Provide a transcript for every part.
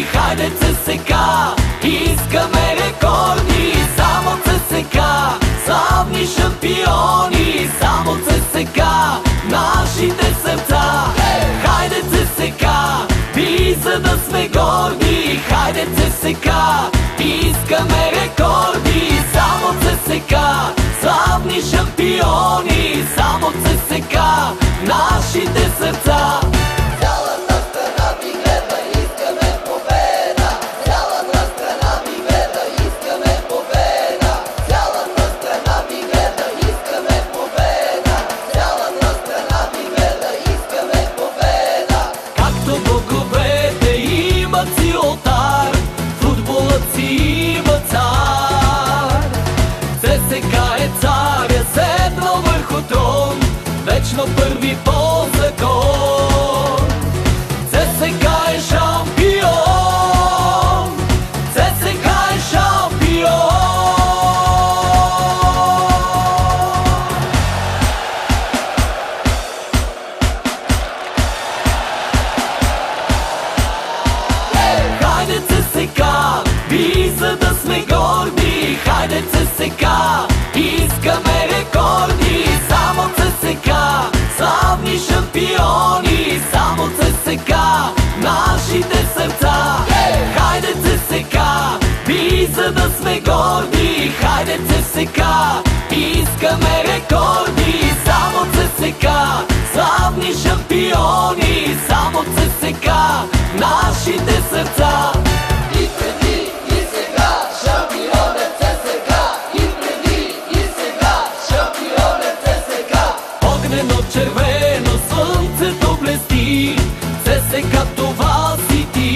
хайде ЦСКА, искаме рекорди, само ЦСКА, славни шампиони, само ЦСКА, нашите сърца. Хайде ЦСКА, би за да сме горди, хайде ЦСКА, искаме рекорди, само ЦСКА, славни шампиони, само ЦСКА, нашите сърца. Цялата страна ви гледа, искаме победа. Цялата страна ви гледа, искаме победа. Цялата страна ви гледа, искаме победа. Цялата страна ви гледа, искаме победа. Както боговете имат си олтар, футболът си има цар. ЦСКА е царя, седнал върху трон, вечно първи по закон. ЦСКА е шампион, ЦСКА е шампион. Хайде ЦСКА, би за да сме горди, хайде ЦСКА, искаме рекорди, само ЦСКА, славни шампиони, само ЦСКА, нашите сърца. Хайде ЦСКА, би за да сме горди, хайде ЦСКА, искаме рекорди, само ЦСКА, славни шампиони, само ЦСКА, нашите сърца. И преди, и сега, шампион е ЦСКА. И преди, и сега, шампион е ЦСКА. Огнено червено слънцето блести, ЦСКА това си ти.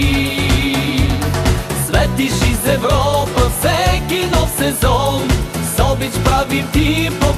Светиш из Европа всеки нов сезон, с обич правим ти победа.